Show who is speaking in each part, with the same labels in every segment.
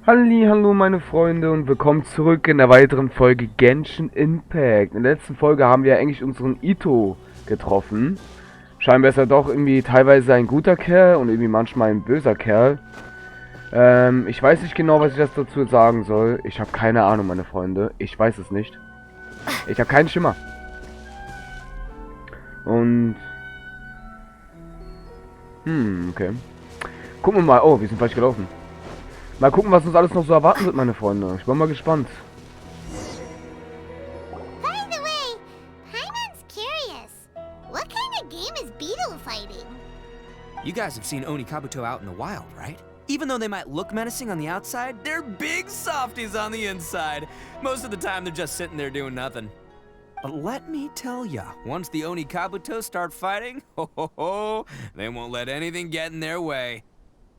Speaker 1: Hallo meine Freunde und willkommen zurück in der weiteren Folge Genshin Impact. In der letzten Folge haben wir eigentlich unseren Ito getroffen. Scheinbar ist er doch irgendwie teilweise ein guter Kerl und irgendwie manchmal ein böser Kerl. Ich weiß nicht genau, was ich das dazu sagen soll. Ich habe keine Ahnung, meine Freunde. Ich weiß es nicht. Ich habe keinen Schimmer. Und... okay. Gucken wir mal. Oh, wir sind falsch gelaufen. Mal gucken, was uns alles noch so erwarten wird, meine Freunde. Ich bin mal gespannt.
Speaker 2: By the way, Paimon's curious. What kind of game is beetle fighting?
Speaker 3: You guys have seen Oni Kabuto out in the wild, right? Even though they might look menacing on the outside, they're big softies on the inside. Most of the time, they're just sitting there doing nothing. But let me tell ya, once the Oni Kabuto start fighting, they won't let anything get in their way.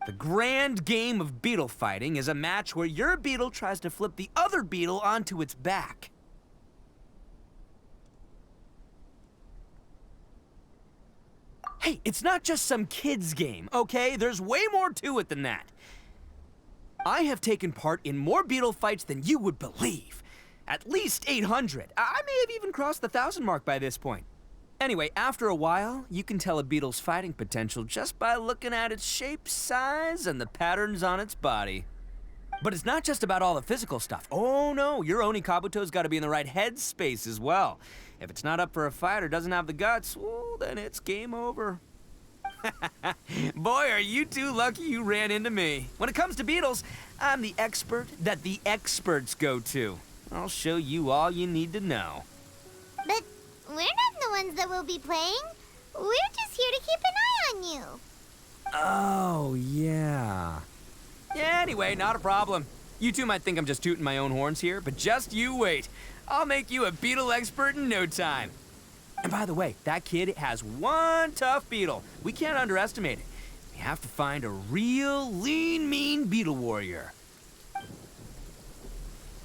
Speaker 3: The grand game of beetle fighting is a match where your beetle tries to flip the other beetle onto its back. Hey, it's not just some kid's game, okay? There's way more to it than that. I have taken part in more beetle fights than you would believe. At least 800. I may have even crossed the 1,000 mark by this point. Anyway, after a while, you can tell a beetle's fighting potential just by looking at its shape, size, and the patterns on its body. But it's not just about all the physical stuff. Oh no, your Oni Kabuto's gotta be in the right headspace as well. If it's not up for a fight or doesn't have the guts, well, then it's game over. Boy, are you two lucky you ran into me. When it comes to beetles, I'm the expert that the experts go to. I'll show you all you need to know.
Speaker 2: But we're not the ones that will be playing. We're just here to keep an eye on you.
Speaker 3: Oh, yeah. Anyway, not a problem. You two might think I'm just tooting my own horns here, but just you wait. I'll make you a beetle expert in no time. And by the way, that kid has one tough beetle. We can't underestimate it. We have to find a real lean, mean beetle warrior.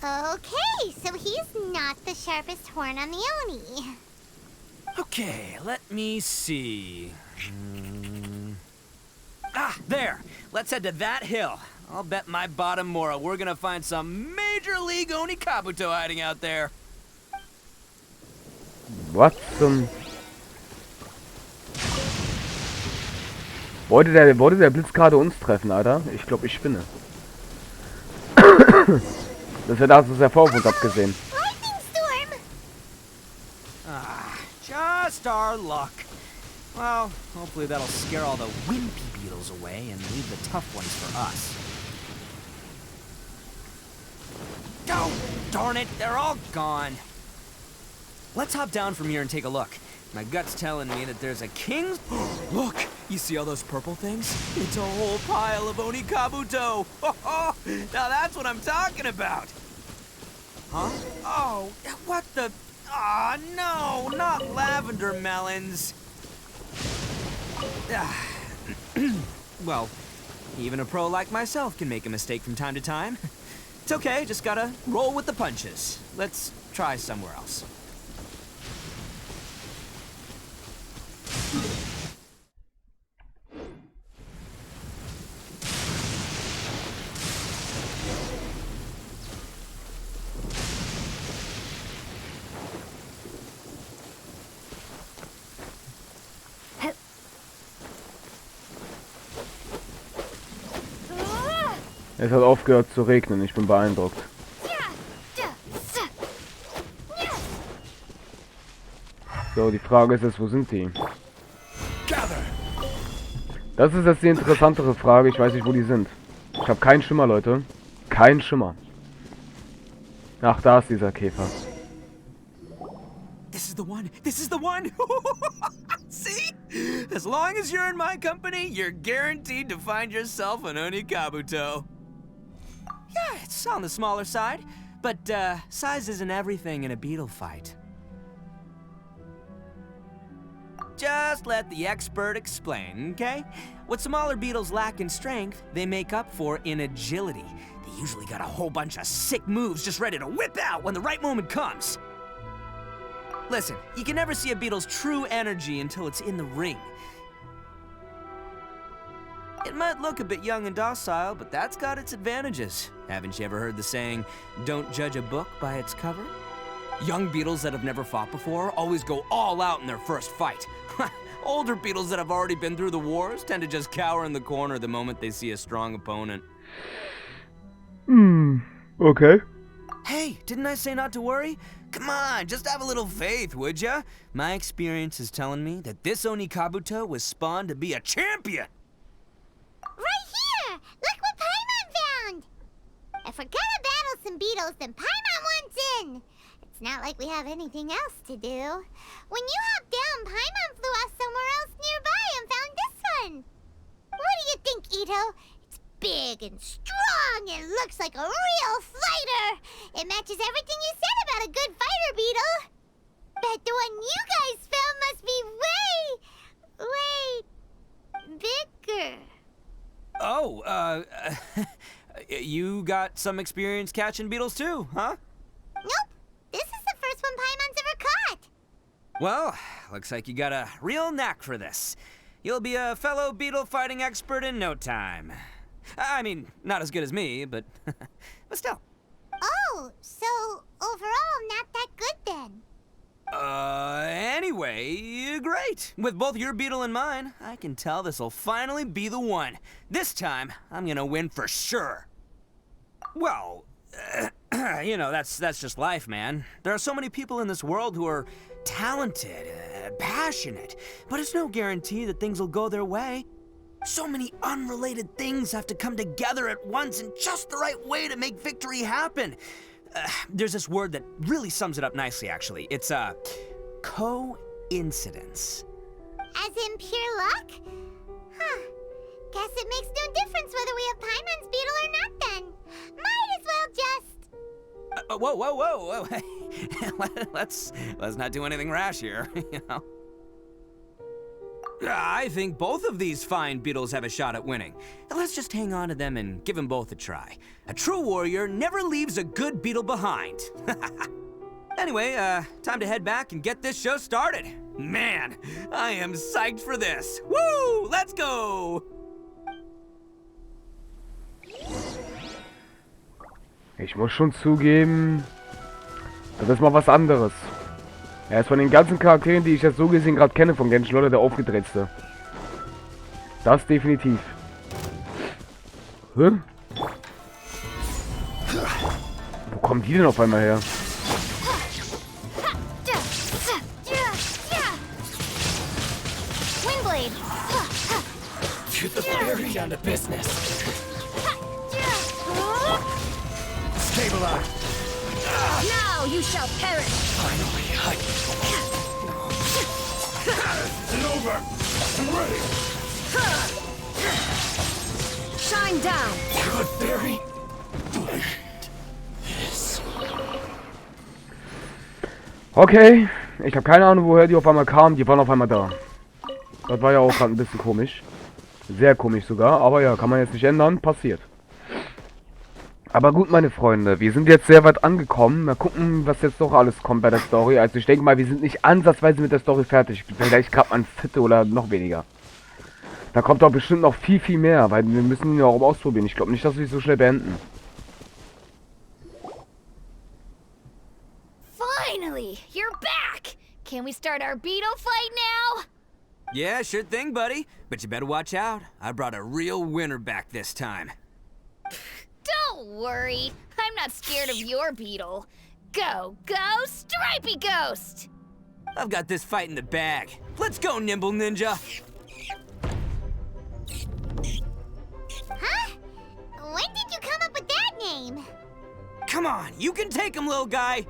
Speaker 2: Okay, so he's not the sharpest horn on the Oni.
Speaker 3: Okay, let me see. There. Let's head to that hill. I'll bet my bottom Mora we're gonna find some major league Oni Kabuto hiding out there.
Speaker 1: Was zum... Wollte der Blitz gerade uns treffen, Alter? Ich glaube, ich spinne. Das wird also sehr vor uns abgesehen.
Speaker 2: Lightning storm!
Speaker 3: Just our luck. Well, hopefully that'll scare all the wimpy beetles away and leave the tough ones for us. Oh, darn it, they're all gone. Let's hop down from here and take a look. My gut's telling me that there's a king's... Look! You see all those purple things? It's a whole pile of Oni Kabuto! Now that's what I'm talking about! Huh? Oh, what the... Aw, no! Not lavender melons! Well, even a pro like myself can make a mistake from time to time. It's okay, just gotta roll with the punches. Let's try somewhere else.
Speaker 1: Es hat aufgehört zu regnen, ich bin beeindruckt. So, die Frage ist jetzt, wo sind die? Das ist jetzt die interessantere Frage, ich weiß nicht, wo die sind. Ich habe keinen Schimmer, Leute. Kein Schimmer. Ach, da ist dieser Käfer.
Speaker 3: This is the one! This is the one! See? As long as you're in my company, you're guaranteed to find yourself an Oni Kabuto. Yeah, it's on the smaller side, but size isn't everything in a beetle fight. Just let the expert explain, okay? What smaller beetles lack in strength, they make up for in agility. They usually got a whole bunch of sick moves just ready to whip out when the right moment comes. Listen, you can never see a beetle's true energy until it's in the ring. It might look a bit young and docile, but that's got its advantages. Haven't you ever heard the saying, don't judge a book by its cover? Young beetles that have never fought before always go all out in their first fight. Older beetles that have already been through the wars tend to just cower in the corner the moment they see a strong opponent.
Speaker 1: Okay.
Speaker 3: Hey, didn't I say not to worry? Come on, just have a little faith, would ya? My experience is telling me that this Oni Kabuto was spawned to be a champion!
Speaker 2: Right here! Look what Paimon found! If we're gonna battle some beetles, then Paimon wants in! It's not like we have anything else to do. When you hopped down, Paimon flew off somewhere else nearby and found this one! What do you think, Ito? It's big and strong and looks like a real fighter! It matches everything you said about a good fighter, Beetle! Bet the one you guys found must be way bigger.
Speaker 3: Oh, you got some experience catching beetles too, huh?
Speaker 2: Nope. This is the first one Paimon's ever caught.
Speaker 3: Well, looks like you got a real knack for this. You'll be a fellow beetle fighting expert in no time. I mean, not as good as me, but still.
Speaker 2: Oh, so overall not that good then.
Speaker 3: Anyway, great. With both your beetle and mine, I can tell this'll finally be the one. This time, I'm gonna win for sure. Well, you know, that's just life, man. There are so many people in this world who are talented, passionate, but it's no guarantee that things will go their way. So many unrelated things have to come together at once in just the right way to make victory happen. There's this word that really sums it up nicely, actually. It's, coincidence.
Speaker 2: As in pure luck? Huh. Guess it makes no difference whether we have Paimon's beetle or not then. Might as well just...
Speaker 3: Whoa. let's not do anything rash here, you know. I think both of these fine beetles have a shot at winning. Let's just hang on to them and give them both a try. A true warrior never leaves a good beetle behind. Anyway, time to head back and get this show started. Man, I am psyched for this. Woo! Let's go!
Speaker 1: Ich muss schon zugeben, das ist mal was anderes. Er ist von den ganzen Charakteren, die ich jetzt so gesehen gerade kenne von Genshin, Leute, der aufgedrehtste. Das definitiv. Hä? Wo kommen die denn auf einmal her?
Speaker 4: Get the fairy down to business. Stabilize.
Speaker 5: Now you shall perish.
Speaker 4: Finally, it's over. I'm ready.
Speaker 5: Shine down.
Speaker 4: Good fairy. This.
Speaker 1: Okay, ich habe keine Ahnung, woher die auf einmal kamen. Die waren auf einmal da. Das war ja auch gerade ein bisschen komisch. Sehr komisch sogar, aber ja, kann man jetzt nicht ändern. Passiert. Aber gut, meine Freunde, wir sind jetzt sehr weit angekommen. Mal gucken, was jetzt noch alles kommt bei der Story. Also ich denke mal, wir sind nicht ansatzweise mit der Story fertig. Vielleicht gerade mal ein Viertel oder noch weniger. Da kommt doch bestimmt noch viel, viel mehr, weil wir müssen ihn ja auch ausprobieren. Ich glaube nicht, dass wir es so schnell beenden.
Speaker 5: Finally, you're back. Can we start our beetle fight now?
Speaker 3: Yeah, sure thing, buddy. But you better watch out. I brought a real winner back this time.
Speaker 5: Don't worry. I'm not scared of your beetle. Go, go, Stripey Ghost!
Speaker 3: I've got this fight in the bag. Let's go, Nimble Ninja.
Speaker 2: Huh? When did you come up with that name?
Speaker 3: Come on, you can take him, little guy.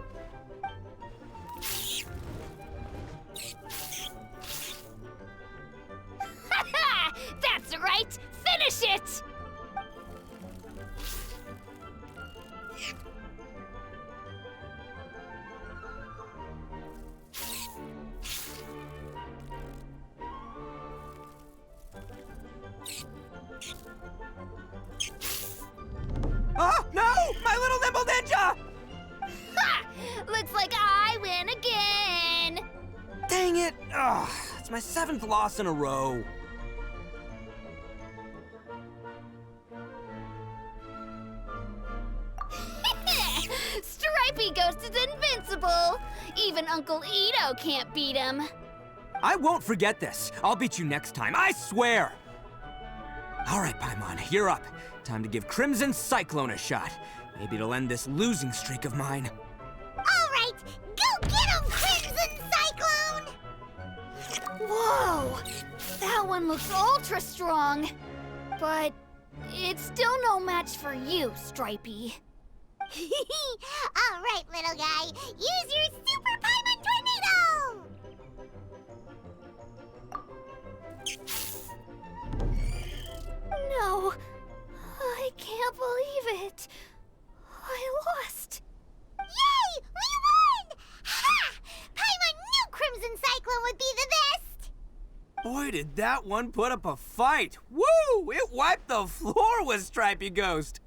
Speaker 5: That's right! Finish it!
Speaker 3: Oh, no! My little Nimble Ninja!
Speaker 5: Ha! Looks like I win again!
Speaker 3: Dang it! Ugh, it's my 7th loss in a row.
Speaker 5: Stripey Ghost is invincible! Even Uncle Ito can't beat him.
Speaker 3: I won't forget this. I'll beat you next time, I swear! Alright, Paimon, you're up. Time to give Crimson Cyclone a shot. Maybe it'll end this losing streak of mine.
Speaker 2: Alright, go get him, Crimson Cyclone!
Speaker 5: Whoa! That one looks ultra strong. But it's still no match for you, Stripey.
Speaker 2: Alright, little guy, use your Super Paimon Tornado!
Speaker 5: No, I can't believe it. I lost.
Speaker 2: Yay! We won! Ha! Paimon knew Crimson Cyclone would be the best!
Speaker 3: Boy, did that one put up a fight. Woo! It wiped the floor with Stripey Ghost.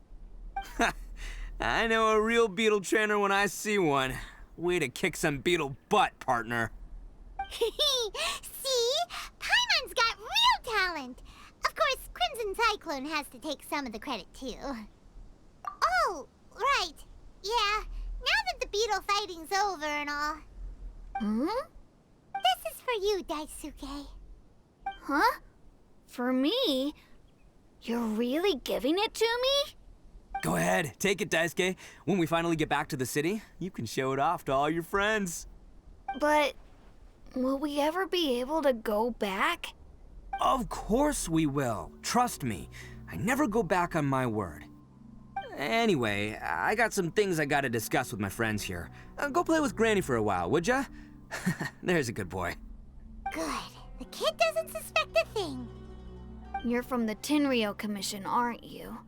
Speaker 3: I know a real beetle trainer when I see one. Way to kick some beetle butt, partner.
Speaker 2: See? Paimon's got real talent. Of course, Crimson Cyclone has to take some of the credit, too. Oh, right. Yeah, now that the beetle fighting's over and all.
Speaker 5: Hmm?
Speaker 2: This is for you, Daisuke.
Speaker 5: Huh? For me? You're really giving it to me?
Speaker 3: Go ahead, take it, Daisuke. When we finally get back to the city, you can show it off to all your friends.
Speaker 5: But will we ever be able to go back?
Speaker 3: Of course we will. Trust me. I never go back on my word. Anyway, I got some things I gotta discuss with my friends here. Go play with Granny for a while, would ya? There's a good boy.
Speaker 2: Good. The kid doesn't suspect a thing.
Speaker 5: You're from the Tenryou Commission, aren't you?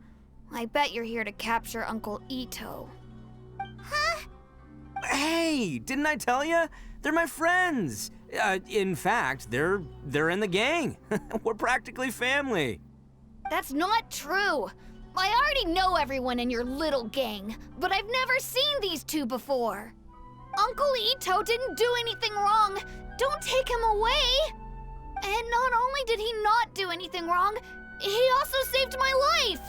Speaker 5: I bet you're here to capture Uncle Ito.
Speaker 2: Huh?
Speaker 3: Hey, didn't I tell ya? They're my friends. In fact, they're in the gang. We're practically family.
Speaker 5: That's not true. I already know everyone in your little gang, but I've never seen these two before. Uncle Ito didn't do anything wrong. Don't take him away. And not only did he not do anything wrong, he also saved my life.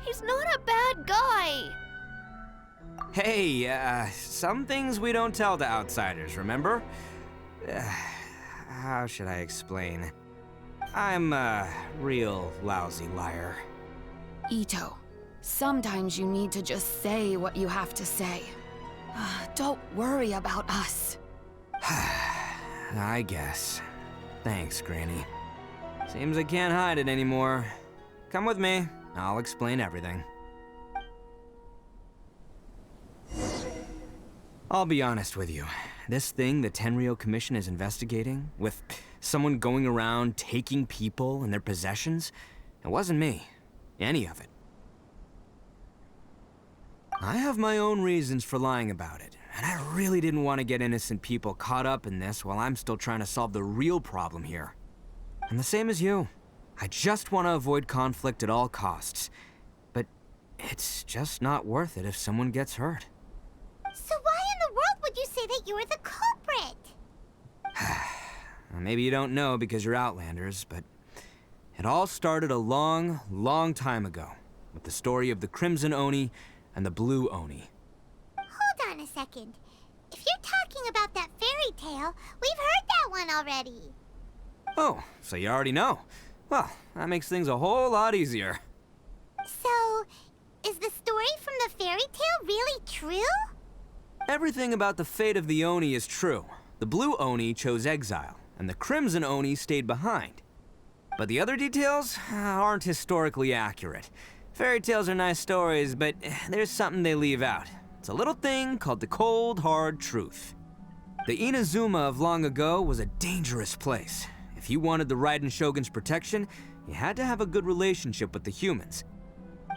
Speaker 5: He's not a bad guy.
Speaker 3: Hey, some things we don't tell to outsiders, remember? How should I explain? I'm a real lousy liar.
Speaker 6: Ito, sometimes you need to just say what you have to say. Don't worry about us.
Speaker 3: I guess. Thanks, Granny. Seems I can't hide it anymore. Come with me. I'll explain everything. I'll be honest with you. This thing the Tenryou Commission is investigating, with someone going around taking people and their possessions, it wasn't me. Any of it. I have my own reasons for lying about it, and I really didn't want to get innocent people caught up in this while I'm still trying to solve the real problem here. And the same as you. I just want to avoid conflict at all costs. But it's just not worth it if someone gets hurt.
Speaker 2: So why in the world would you say that you were the culprit?
Speaker 3: Maybe you don't know because you're Outlanders, but it all started a long, long time ago with the story of the Crimson Oni and the Blue Oni.
Speaker 2: Hold on a second. If you're talking about that fairy tale, we've heard that one already.
Speaker 3: Oh, so you already know. Well, that makes things a whole lot easier.
Speaker 2: So, is the story from the fairy tale really true?
Speaker 3: Everything about the fate of the Oni is true. The Blue Oni chose exile, and the Crimson Oni stayed behind. But the other details aren't historically accurate. Fairy tales are nice stories, but there's something they leave out. It's a little thing called the cold, hard truth. The Inazuma of long ago was a dangerous place. If you wanted the Raiden Shogun's protection, you had to have a good relationship with the humans.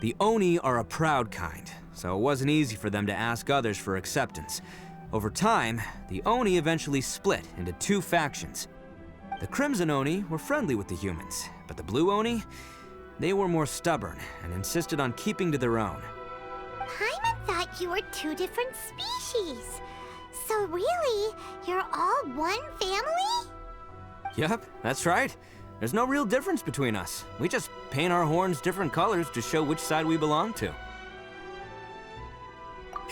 Speaker 3: The Oni are a proud kind, so it wasn't easy for them to ask others for acceptance. Over time, the Oni eventually split into two factions. The Crimson Oni were friendly with the humans, but the Blue Oni, they were more stubborn and insisted on keeping to their own.
Speaker 2: Paimon thought you were two different species. So really, you're all one family?
Speaker 3: Yep, that's right. There's no real difference between us. We just paint our horns different colors to show which side we belong to.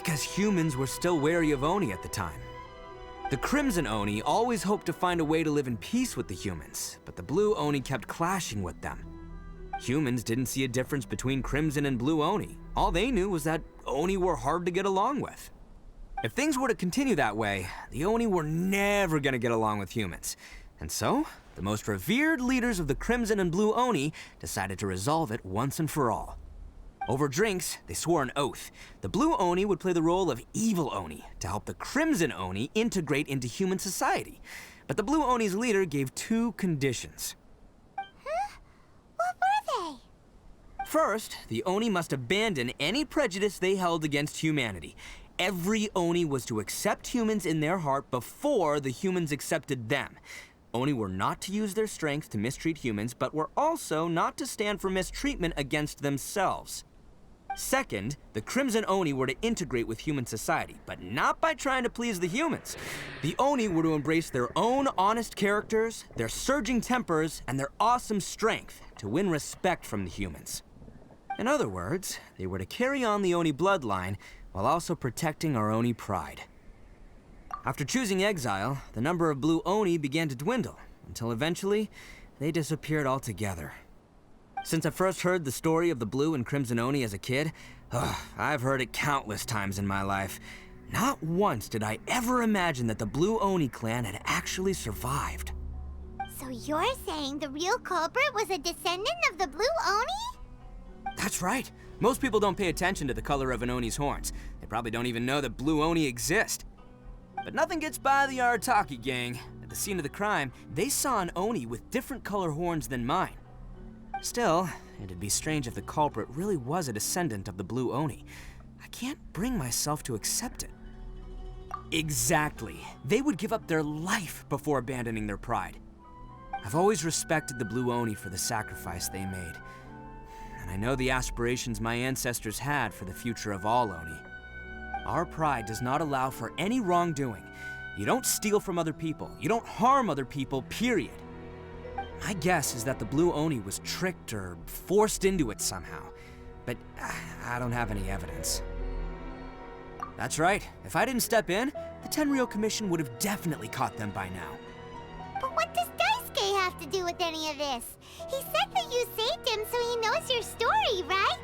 Speaker 3: because humans were still wary of Oni at the time. The Crimson Oni always hoped to find a way to live in peace with the humans, but the Blue Oni kept clashing with them. Humans didn't see a difference between Crimson and Blue Oni. All they knew was that Oni were hard to get along with. If things were to continue that way, the Oni were never gonna get along with humans. And so, the most revered leaders of the Crimson and Blue Oni decided to resolve it once and for all. Over drinks, they swore an oath. The Blue Oni would play the role of evil Oni to help the Crimson Oni integrate into human society. But the Blue Oni's leader gave 2 conditions.
Speaker 2: Huh? What were they?
Speaker 3: First, the Oni must abandon any prejudice they held against humanity. Every Oni was to accept humans in their heart before the humans accepted them. Oni were not to use their strength to mistreat humans, but were also not to stand for mistreatment against themselves. Second, the Crimson Oni were to integrate with human society, but not by trying to please the humans. The Oni were to embrace their own honest characters, their surging tempers, and their awesome strength to win respect from the humans. In other words, they were to carry on the Oni bloodline while also protecting our Oni pride. After choosing exile, the number of Blue Oni began to dwindle, until eventually, they disappeared altogether. Since I first heard the story of the Blue and Crimson Oni as a kid, I've heard it countless times in my life. Not once did I ever imagine that the Blue Oni clan had actually survived.
Speaker 2: So you're saying the real culprit was a descendant of the Blue Oni?
Speaker 3: That's right. Most people don't pay attention to the color of an Oni's horns. They probably don't even know that Blue Oni exist. But nothing gets by the Arataki gang. At the scene of the crime, they saw an Oni with different color horns than mine. Still, it'd be strange if the culprit really was a descendant of the Blue Oni. I can't bring myself to accept it. Exactly. They would give up their life before abandoning their pride. I've always respected the Blue Oni for the sacrifice they made. And I know the aspirations my ancestors had for the future of all Oni. Our pride does not allow for any wrongdoing. You don't steal from other people. You don't harm other people, period. My guess is that the Blue Oni was tricked or forced into it somehow, but I don't have any evidence. That's right. If I didn't step in, the Tenryou Commission would have definitely caught them by now.
Speaker 2: But what does Daisuke have to do with any of this? He said that you saved him so he knows your story, right?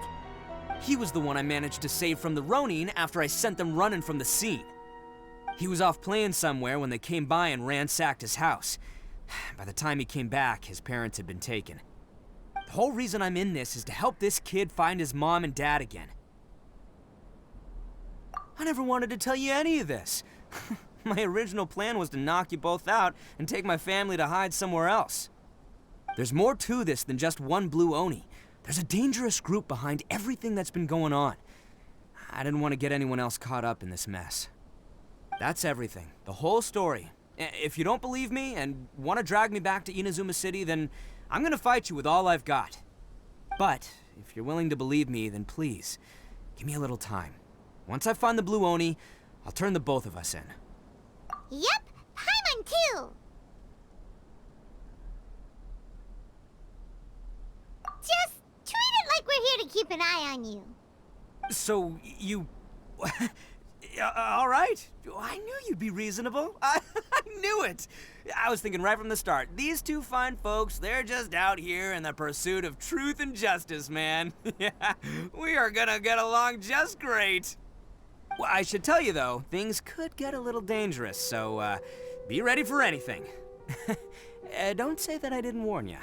Speaker 3: He was the one I managed to save from the Ronin after I sent them running from the scene. He was off playing somewhere when they came by and ransacked his house. By the time he came back, his parents had been taken. The whole reason I'm in this is to help this kid find his mom and dad again. I never wanted to tell you any of this. My original plan was to knock you both out and take my family to hide somewhere else. There's more to this than just one Blue Oni. There's a dangerous group behind everything that's been going on. I didn't want to get anyone else caught up in this mess. That's everything. The whole story. If you don't believe me and want to drag me back to Inazuma City, then I'm gonna fight you with all I've got. But if you're willing to believe me, then please, give me a little time. Once I find the Blue Oni, I'll turn the both of us in.
Speaker 2: Yep, Paimon too! Just treat it like we're here to keep an eye on you.
Speaker 3: So, you... all right. I knew you'd be reasonable. I knew it. I was thinking right from the start, these two fine folks, they're just out here in the pursuit of truth and justice, man. Yeah, we are gonna get along just great. Well, I should tell you, though, things could get a little dangerous, so be ready for anything. Don't say that I didn't warn you.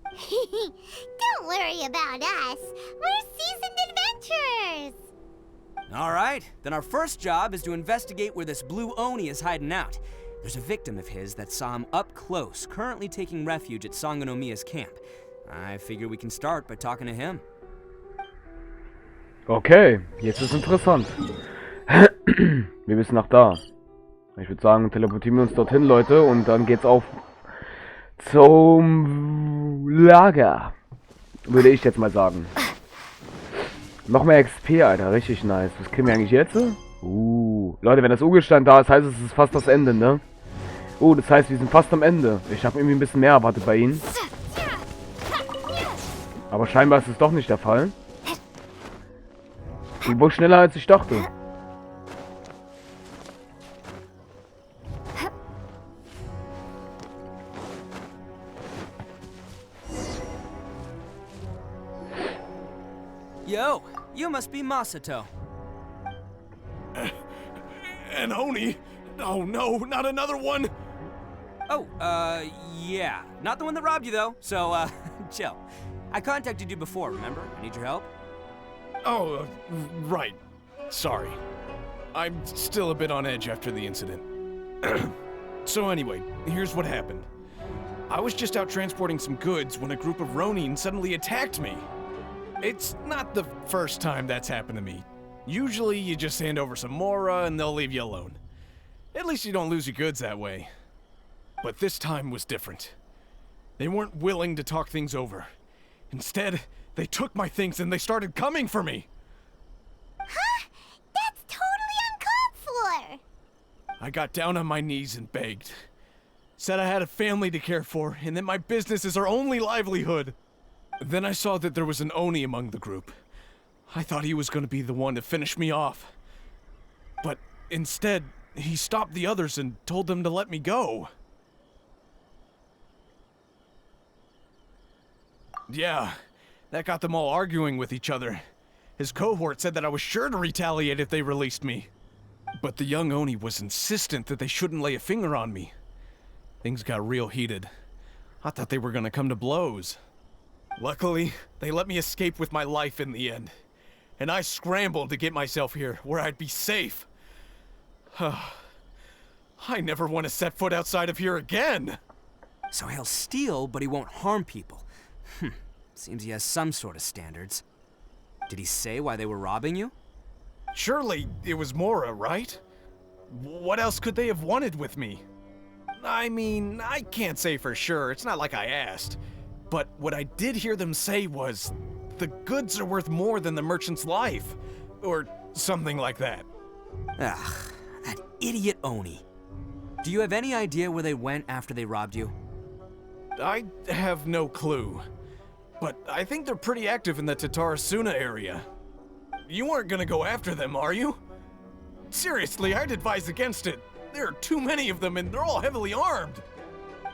Speaker 2: Don't worry about us. We're seasoned adventurers.
Speaker 3: All right, then our first job is to investigate where this Blue Oni is hiding out. There's a victim of his that saw him up close, currently taking refuge at Sangonomiya's camp. I figure we can start by talking to him.
Speaker 1: Okay, jetzt ist interessant. Wir müssen nach da. Ich würde sagen, teleportieren wir uns dorthin, Leute, und dann geht's auf zum Lager. Würde ich jetzt mal sagen. Noch mehr XP, Alter. Richtig nice. Was kriegen wir eigentlich jetzt? Leute, wenn das Urgestein da ist, heißt es, es ist fast das Ende, ne? Das heißt, wir sind fast am Ende. Ich habe irgendwie ein bisschen mehr erwartet bei ihnen. Aber scheinbar ist es doch nicht der Fall. Die wohl schneller als ich dachte.
Speaker 3: You must be Masato.
Speaker 4: An Oni? Oh no, not another one!
Speaker 3: Oh, yeah. Not the one that robbed you, though, so, chill. I contacted you before, remember? I need your help.
Speaker 4: Oh, right. Sorry. I'm still a bit on edge after the incident. So anyway, here's what happened. I was just out transporting some goods when a group of Ronin suddenly attacked me. It's not the first time that's happened to me. Usually you just hand over some Mora and they'll leave you alone. At least you don't lose your goods that way. But this time was different. They weren't willing to talk things over. Instead, they took my things and they started coming for me.
Speaker 2: Huh? That's totally uncalled for!
Speaker 4: I got down on my knees and begged. Said I had a family to care for and that my business is our only livelihood. Then I saw that there was an Oni among the group. I thought he was going to be the one to finish me off. But instead, he stopped the others and told them to let me go. Yeah, that got them all arguing with each other. His cohort said that I was sure to retaliate if they released me. But the young Oni was insistent that they shouldn't lay a finger on me. Things got real heated. I thought they were gonna come to blows. Luckily, they let me escape with my life in the end. And I scrambled to get myself here, where I'd be safe. I never want to set foot outside of here again!
Speaker 3: So he'll steal, but he won't harm people. Seems he has some sort of standards. Did he say why they were robbing you?
Speaker 4: Surely it was Mora, right? What else could they have wanted with me? I mean, I can't say for sure, it's not like I asked. But what I did hear them say was, the goods are worth more than the merchant's life. Or something like that.
Speaker 3: Ugh, that idiot Oni. Do you have any idea where they went after they robbed you?
Speaker 4: I have no clue. But I think they're pretty active in the Tatarasuna area. You aren't gonna go after them, are you? Seriously, I'd advise against it. There are too many of them and they're all heavily armed.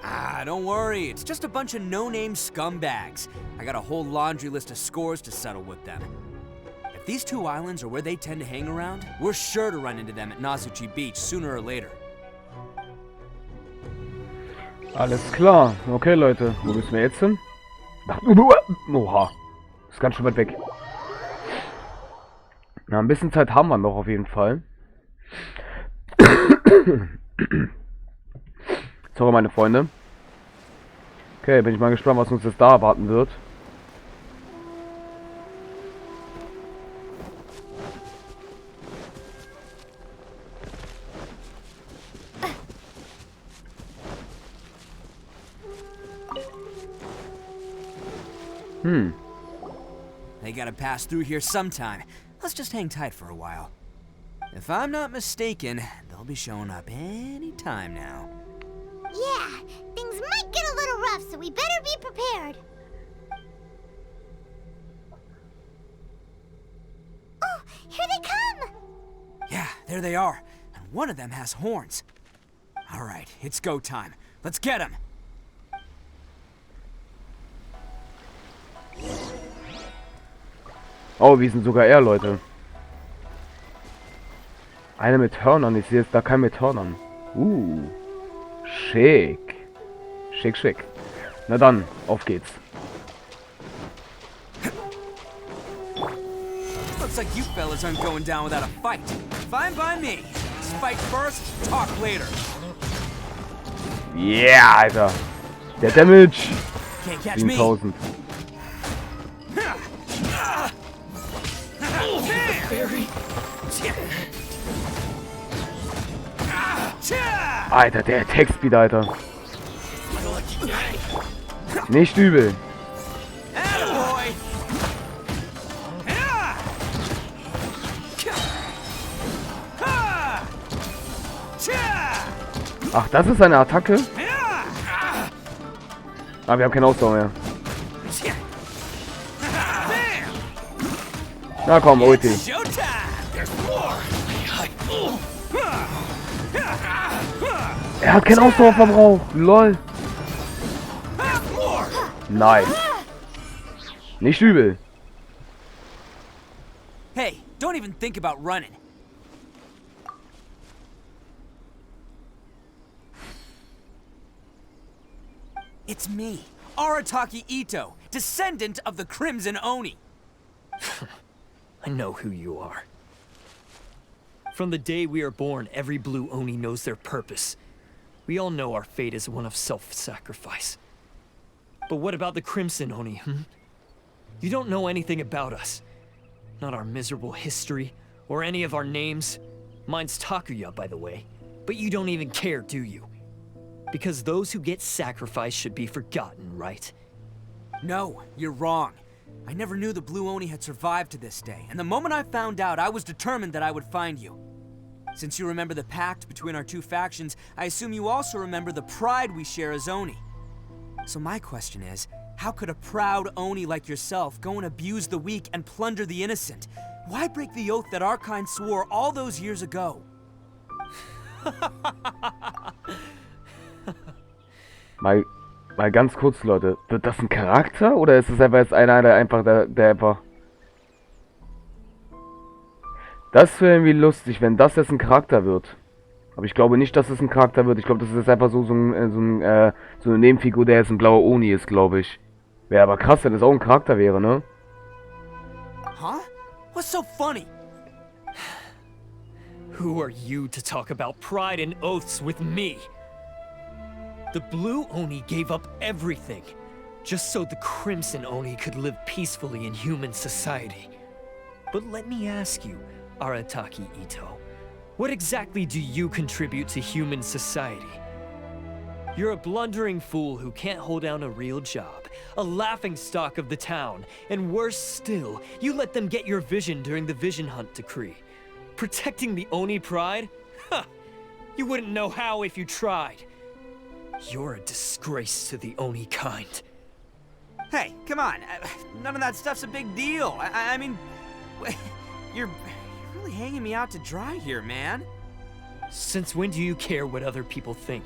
Speaker 3: Ah, don't worry. It's just a bunch of no-name scumbags. I got a whole laundry list of scores to settle with them. If these two islands are where they tend to hang around, we're sure to run into them at Nasuchi Beach sooner or later.
Speaker 1: Alles klar. Okay, Leute. Wo müssen wir jetzt hin? Oha. Ist ganz schön weit weg. Na, ein bisschen Zeit haben wir noch auf jeden Fall. Sorry, meine Freunde. Okay, bin ich mal gespannt, was uns jetzt da erwarten wird.
Speaker 3: They gotta pass through here sometime. Let's just hang tight for a while. If I'm not mistaken, they'll be showing up any time now.
Speaker 2: Yeah, things might get a little rough, so we better be prepared. Oh, here they come!
Speaker 3: Yeah, there they are. And one of them has horns. Alright, it's go time. Let's get them!
Speaker 1: Oh, wir sind sogar er, Leute. Eine mit Hörnern. Ich sehe jetzt da keinen mit Hörnern. Schick. Schick, schick. Na dann, auf geht's.
Speaker 3: Looks like you fellas aren't going down without a fight. Fine by me. Let's fight first, talk later.
Speaker 1: Yeah, Alter. Der Damage.
Speaker 3: Can't catch me.
Speaker 1: 7000. Alter, der Attack-Speed, Alter. Nicht übel. Ach, das ist eine Attacke? Ah, wir haben keine Ausdauer mehr. Na komm, Ulti. Er hat keinen Ausdauerverbrauch. Lol. Nice. Nicht übel.
Speaker 3: Hey, don't even think about running. It's me, Arataki Ito, descendant of the Crimson Oni.
Speaker 7: I know who you are. From the day we are born, every blue Oni knows their purpose. We all know our fate is one of self-sacrifice. But what about the Crimson Oni, You don't know anything about us. Not our miserable history, or any of our names. Mine's Takuya, by the way. But you don't even care, do you? Because those who get sacrificed should be forgotten, right?
Speaker 3: No, you're wrong. I never knew the Blue Oni had survived to this day, and the moment I found out, I was determined that I would find you. Since you remember the pact between our two factions, I assume you also remember the pride we share as Oni. So my question is, how could a proud Oni like yourself go and abuse the weak and plunder the innocent? Why break the oath that our kind swore all those years ago?
Speaker 1: Mal ganz kurz, Leute. Wird das ein Charakter oder ist es einfach jetzt einer, der einfach der einfach... Das wäre irgendwie lustig, wenn das jetzt ein Charakter wird. Aber ich glaube nicht, dass es ein Charakter wird. Ich glaube, das ist jetzt einfach so eine Nebenfigur, der jetzt ein blauer Oni ist, glaube ich. Wäre aber krass, wenn das auch ein Charakter wäre, ne?
Speaker 3: Huh? What's so funny?
Speaker 7: Who are you to talk about pride and oaths with me? The Blue Oni gave up everything, just so the Crimson Oni could live peacefully in human society. But let me ask you, Arataki Ito, what exactly do you contribute to human society? You're a blundering fool who can't hold down a real job, a laughingstock of the town, and worse still, you let them get your vision during the Vision Hunt decree. Protecting the Oni pride? Huh! You wouldn't know how if you tried. You're a disgrace to the Oni kind.
Speaker 3: Hey, come on. None of that stuff's a big deal. I mean, you're really hanging me out to dry here, man.
Speaker 7: Since when do you care what other people think?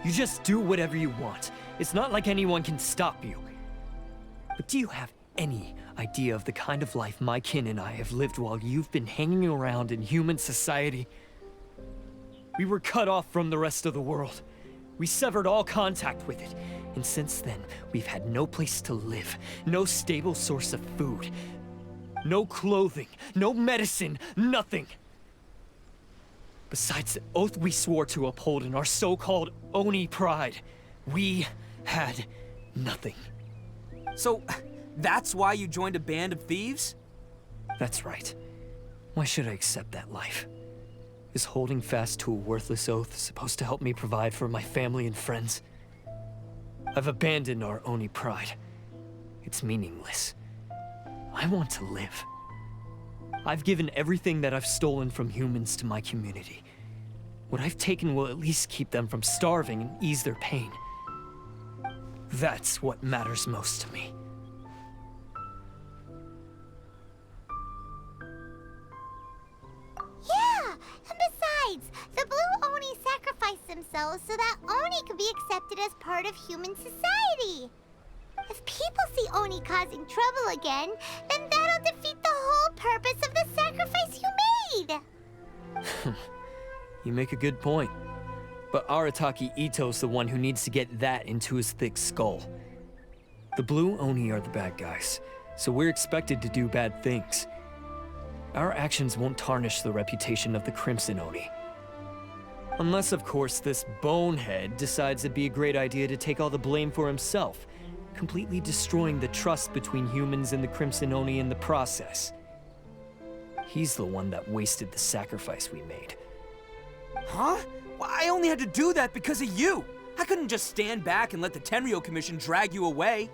Speaker 7: You just do whatever you want. It's not like anyone can stop you. But do you have any idea of the kind of life my kin and I have lived while you've been hanging around in human society? We were cut off from the rest of the world. We severed all contact with it, and since then, we've had no place to live, no stable source of food, no clothing, no medicine, nothing. Besides the oath we swore to uphold in our so-called Oni pride, we had nothing.
Speaker 3: So, that's why you joined a band of thieves?
Speaker 7: That's right. Why should I accept that life? Is holding fast to a worthless oath supposed to help me provide for my family and friends? I've abandoned our Oni pride. It's meaningless. I want to live. I've given everything that I've stolen from humans to my community. What I've taken will at least keep them from starving and ease their pain. That's what matters most to me.
Speaker 2: Yeah, and besides, the Blue Oni sacrificed themselves so that Oni could be accepted as part of human society. If people see Oni causing trouble again, then that'll defeat the whole purpose of the sacrifice you made.
Speaker 7: You make a good point. But Arataki Ito's the one who needs to get that into his thick skull. The Blue Oni are the bad guys, so we're expected to do bad things. Our actions won't tarnish the reputation of the Crimson Oni. Unless, of course, this bonehead decides it'd be a great idea to take all the blame for himself, completely destroying the trust between humans and the Crimson Oni in the process. He's the one that wasted the sacrifice we made.
Speaker 3: Huh? Well, I only had to do that because of you. I couldn't just stand back and let the Tenryo Commission drag you away.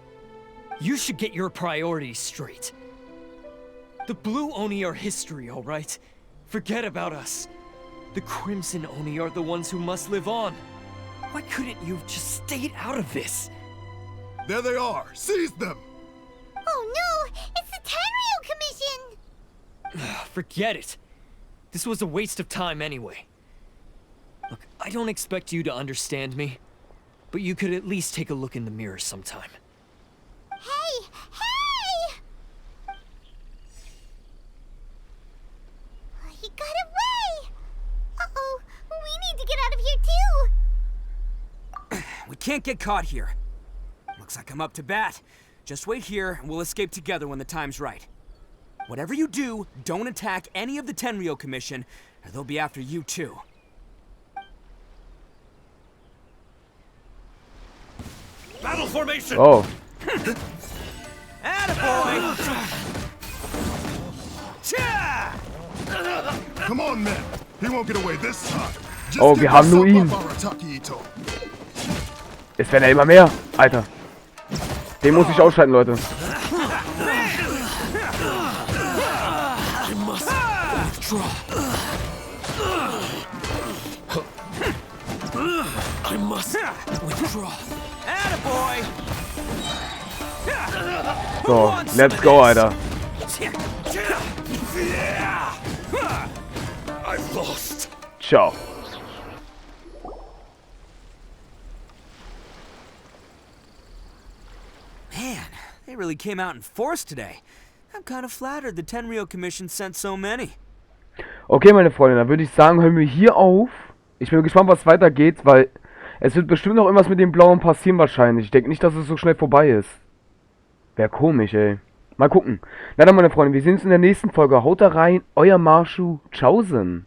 Speaker 7: You should get your priorities straight. The Blue Oni are history, all right? Forget about us. The Crimson Oni are the ones who must live on. Why couldn't you have just stayed out of this?
Speaker 8: There they are! Seize them!
Speaker 2: Oh no, it's the Tenryo Commission!
Speaker 7: Forget it. This was a waste of time anyway. Look, I don't expect you to understand me, but you could at least take a look in the mirror sometime.
Speaker 2: Hey! Hey!
Speaker 3: can't get caught here. Looks like I'm up to bat. Just wait here, and we'll escape together when the time's right. Whatever you do, don't attack any of the Tenryou Commission, or they'll be after you too.
Speaker 4: Battle formation!
Speaker 1: Oh.
Speaker 3: Attaboy!
Speaker 8: Come on, men. He won't get away this time. Just
Speaker 1: Oh,
Speaker 8: get
Speaker 1: wir haben nur
Speaker 8: yourself
Speaker 1: ihn.
Speaker 8: up, Arataki Ito.
Speaker 1: Es werden ja immer mehr. Alter. Den muss ich ausschalten, Leute.
Speaker 8: I must withdraw. I must withdraw.
Speaker 3: Attaboy!
Speaker 1: So, let's go, Alter.
Speaker 8: I've lost.
Speaker 1: Ciao.
Speaker 3: Man, they really came out in force today. I'm kind of flattered the Tenryou Commission sent so many.
Speaker 1: Okay, meine Freunde, dann würde ich sagen, hören wir hier auf. Ich bin gespannt, was weitergeht, weil es wird bestimmt noch irgendwas mit dem Blauen passieren wahrscheinlich. Ich denke nicht, dass es so schnell vorbei ist. Wäre komisch, ey. Mal gucken. Na dann, meine Freunde, wir sehen uns in der nächsten Folge. Haut da rein, euer Marschu. Tschaußen.